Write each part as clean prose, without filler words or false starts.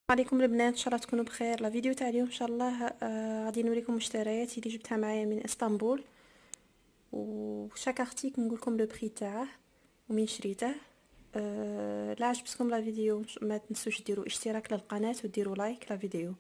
عليكم البنات، ان شاء الله تكونوا بخير. لا فيديو تاع اليوم ان شاء الله غادي نوريكم مشتريات اللي جبتها معايا من اسطنبول، وشاك ارتيك نقول لكم لو بري تاعه ومين شريته. لا عجبتكم لا فيديو ما تنسوش ديروا اشتراك للقناه وديروا لايك لا فيديو.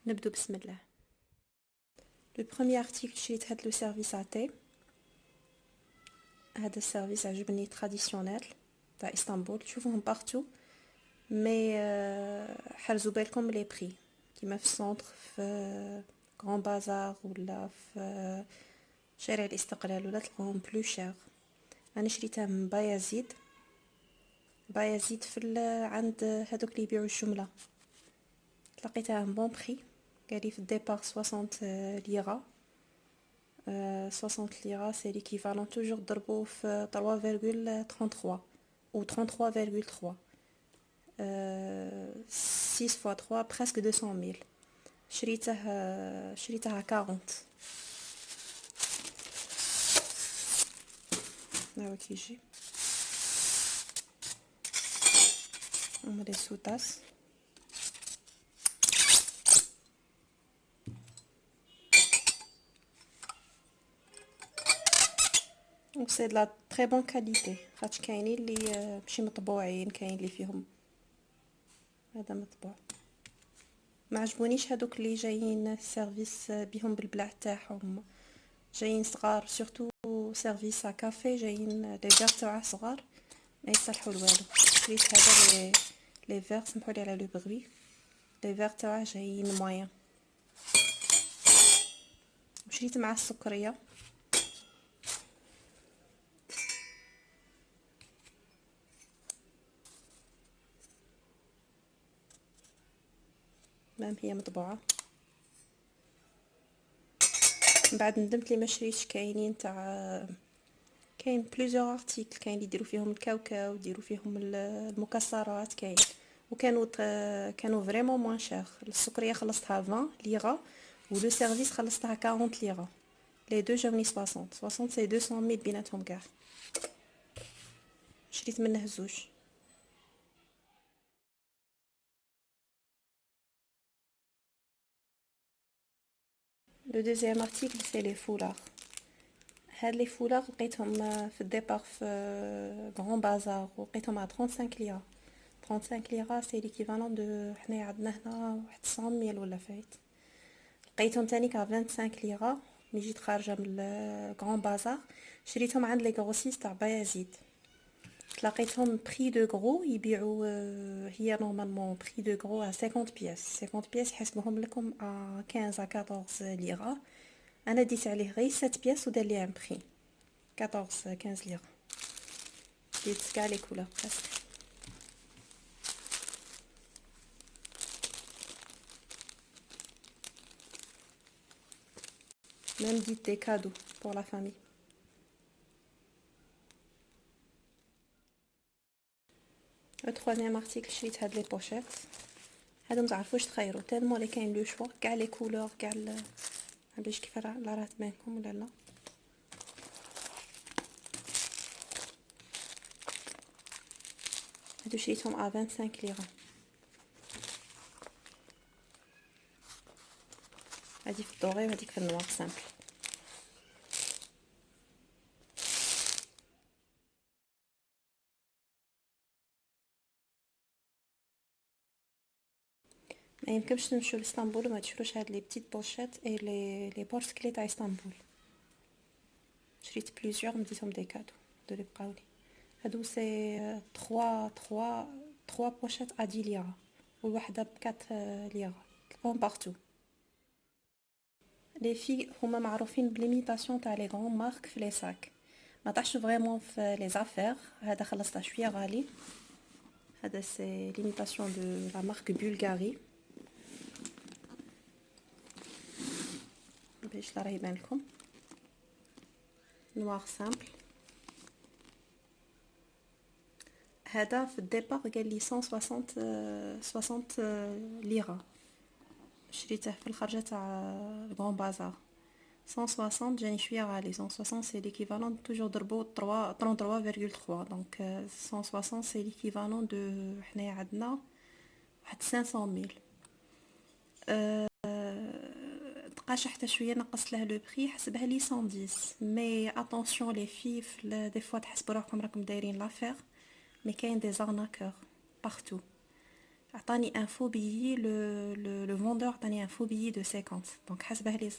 نبدو بسم الله. لو بروميير ارتيكل شريت هاد لو سيرفيس اتي. هذا السيرفيس عجبني تراديسيونيل تاع اسطنبول، تشوفوهم بارتو مي حرزوا بالكم لي بري كيما في السونتر في غران بازار ولا في شارع الاستقلال ولا تلقاهم بلو شير. انا شريتها من بايزيد في عند هذوك اللي يبيعوا الجمله. لقيتها بون بري، قالي في الديبار 60 ليره. 60 ليره سي ليكيفالون توجور ضربوه في 3,33 ou 33,3. 6 fois 3 presque 200 000. شريتها 40. هاو كيجي هما لي سوطاس. و سي دو لا تري بون كاليتي، خاطش كاينين اللي ماشي مطبوعين، كاين اللي فيهم هذا مطبوع. ما عجبونيش هذوك اللي جايين سيرفيس بهم بالبلاع تاعهم، جايين صغار، سورتو سيرفيس كافي جايين لي فيغ تاعه صغار ما يصلحوا لوالو. شريت هذا لي فيغ، سمحولي على لو بغوي، لي فيغ تاعه جايين موين. وشريت معاه السكريه، مام هي مطبوعه. من بعد ندمت لي ما شريتش، كاينين تاع كاين بليزيور ارتيكل، كاين اللي يديروا فيهم الكاوكاو، يديروا فيهم المكسرات، كاين كانوا فريمون موان شير. السكريه خلصتها 20 ليره ولو سيرفيس خلصتها 40 ليره. لي دو جاوني 60 سي 200,000 بيناتهم كاع. شريت منه زوج. لو دوزيام ارتيكل سي لي فولار. هاد لي فولار لقيتهم في الديبار في غران بازار، ولقيتهم على 35 ليره. 35 ليره سي ليكيفالون دو حنايا عندنا هنا واحد 100,000 ولا فايت. لقيتهم تانيك على 25 ليره ملي جيت خارجه من غران بازار. شريتهم عند لي غروسيس تاع بايزيد. لقيتهم بري دو غرو يبيعوا، هي نورمالمون بري دو غرو 50 بياس. 50 بياس يحسبوهم لكم 15 14 ليره. انا ديت عليه غير 7 بياس ودار لي ان بري 14 15 ليره. ديت كاع لي كولور بريسك. même dit des cadeaux pour la famille. Le troisième article شريت هاد لي بوشيت. هادو متعرفوش تخيروا تالمون لي كاين لو شوا كاع لي كولور كاع باش كيف راه تبانكم ولا لا. هادو شريتهم 25 ليره. هادي في الدوري وهاديك في النوار سامبل. ما يمكنش تمشوا لاسطنبول وما تشروش هاد لي بتيت بوشيت اي لي بورسكلي تاع اسطنبول. شريت بليزيور مديتهم دي كادو دو لي بقاولي. هادو سي 3 بوشيت ا 10 ليره والوحده ب 4 ليره. تلقاهم بارتو. لي في هما معروفين بليميطاسيون تاع لي غون مارك في لي ساك. ما طاحش فريمون في لي زافير. هذا خلصته شويه غالي. هذا سي ليميطاسيون دو لا مارك بولغاري باش لا راه يبان لكم. نوار سامبل. هذا في الديبار قال لي 160 ليره. شريته في الخرجه تاع الغون بازار 160. جاني شويه غالي. 160 سي ليكيفالون توجور ضربو 33,3 دونك 160 سي ليكيفالون دو حنايا عندنا واحد 500,000. تقاش حتى شويه نقصت له لو بري، حسبها لي 110. مي اتونسيون لي فيف دي فوا تحسبوا روحكم راكم دايرين لافير، مي كاين دي زارناكور بارتو. عطاني ان فو بيي، لو فوندور عطاني ان فو بيي دو 50، دونك حسبه لي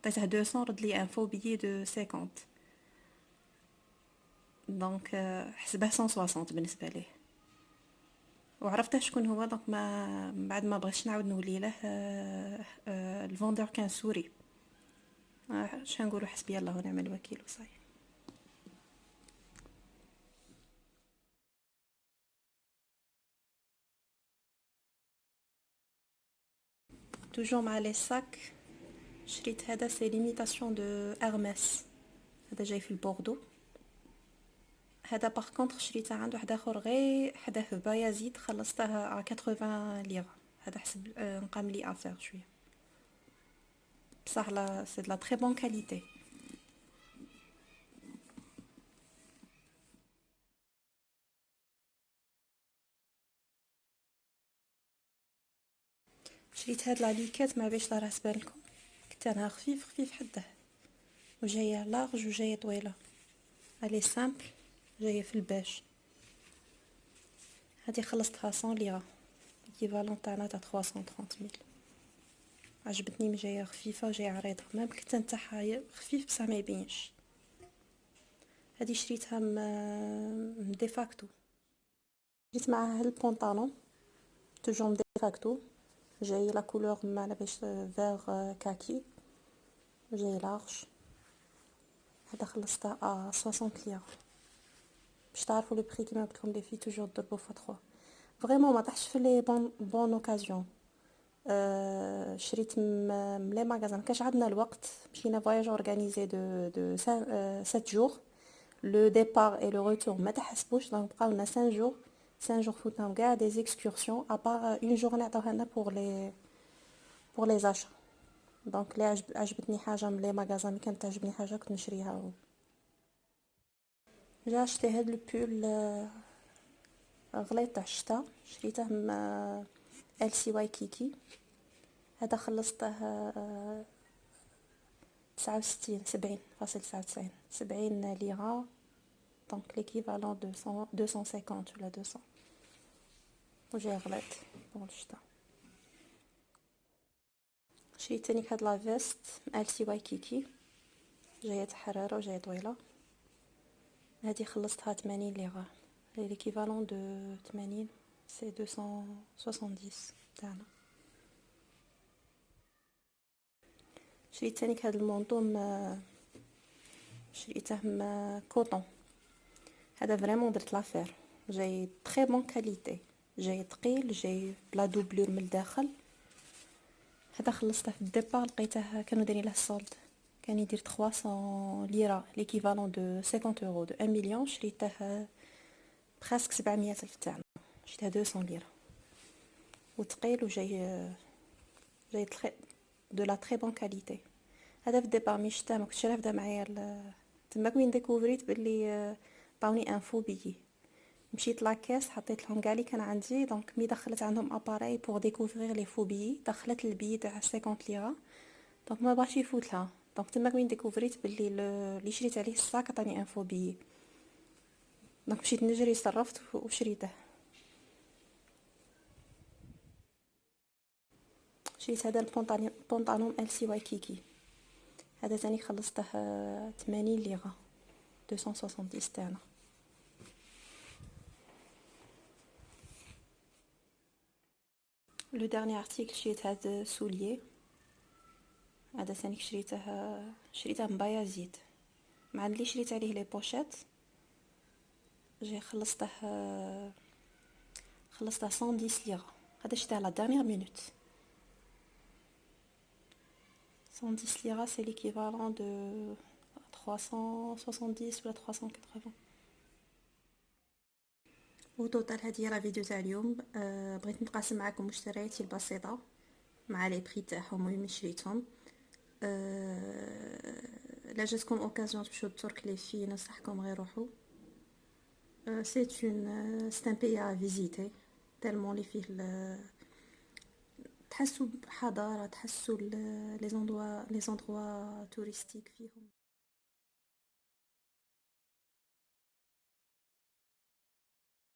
عطيته 200 رد لي ان فو بيي دو 50، دونك حسبه 160 بالنسبه ليه. وعرفته شكون هو، دونك ما بعد ما بغيتش نعاود نولي له. الفوندور كان سوري. شنو نقولوا، حسبي الله ونعم الوكيل وصاي. توجور مع لي ساك، شريت هذا سي ليميتاسيون دو ارمس، هذا جاي في البوردو. هذا باغ كونطخ شريته عند واحد اخر غير حداه بايزيد، خلصته على 80 ليره. هذا حسب نقام لي افير شويه، بصح لا سي دو لا تري بون كاليتي. شريت هاد لا ليكات ما بيش لا راس بالكم، كتانها خفيف خفيف حده، وجايه لارج وجايه طويله. الي سامبل، جايه في الباج. هادي خلصتها 100 ليره، ايكيفالون تاعنا تاع 330,000. عجبتني، جايه خفيفه وجايه عريضه، ما الكتان تاعها خفيف بصح ما يبينش. هادي شريتها من ديفاكتو. جيت معاها البونطالون توجور من ديفاكتو، جاي لا كولور ما على باش فيغ كاكي، جاي لارج. هذا خلصتها 60 ليره. باش تعرفوا لو بري كيما قلتلكم لي في توجور ضربوا ف 3. فريمون ما طاحش في لي بون اوكازيون. شريت من لي ماغازان، كاش عندنا الوقت، مشينا فواياج اورغانيزي دو 7 جور. لو ديبار اي لو روتور ما تحسبوش، دونك بقاونا 5 جور. 5 جور فوتناهم كاع دي زيكسكورسيون ابار اون جورني عطاوها لنا بور لي زاشا. دونك لا عجبتني حاجه من لي ماغازان، ملي كانت تعجبني حاجه كنت نشريها. جا شتي هاد البول غليظ تاع الشتا، شريته من ال سي واي كيكي. هذا خلصته 69 70.99 70 ليره، دونك ليكيفالون 200 250 ولا 200. وجاي غليظ بون الشتا. شريت تاني هاد لا فيست ال سي واي كيكي، جايه حراره وجايه طويله. هادي خلصتها 80 ليره، ليكيفالون دو 80 سي 270 تاعنا. شريت تاني هاد المونطو شريته من كوطون. هذا فريمون درت لافير، جاي تري بون كاليتي، جاي ثقيل، جاي بلا دوبلور من الداخل. هذا خلصته في الديبار، لقيته كانوا دايرين له السولد، كان يدير 300 ليره ليكيفالون دو 50 اورو دو 1 مليون. شريته بريسك 700 الف تاعنا، شريته 200 ليره، وثقيل وجاي تري دو لا تري بون كاليتي. هذا في الديبار مي شتا ما كنتش رافده معايا تما وين ديكوفريت بلي باوني انفو بيي. مشيت لاكاس حطيت لهم كاع اللي كان عندي، دونك مي دخلت عندهم اباري بور ديكوفرير لي فوبيي، دخلت البي تاع 50 ليره، دونك ما بغاش يفوت لها. دونك تما وين ديكوفريت بلي اللي شريت عليه الصاك عطاني ان فوبيي، دونك مشيت نجري صرفت وشريته. شريت هذا البونطالون ال سي واي كيكي. هذا تاني خلصته 80 ليره 270 تاعنا. لو ديرني ارتيكل شريت هذا سوليي. هذا ثاني شريته من بايزيد، مع اللي شريت عليه لي بوشيت. جي خلصته 110 ليره. هذا شريته على دانيير مينوت. 110 ليره سي ليكيفالون دو 370 ولا 380. وتوتال هذه راه فيديو تاع اليوم. بغيت نتقاسم معكم مشترياتي البسيطه مع لي بري تاعهم وين شريتهم. لا جاتكم اوكازيون تمشيو لترك لي في، ننصحكم غير روحوا. c'est un pays à visiter tellement les filles تحسوا بحضارة، تحسوا لي زوندوا توريستيك فيهم.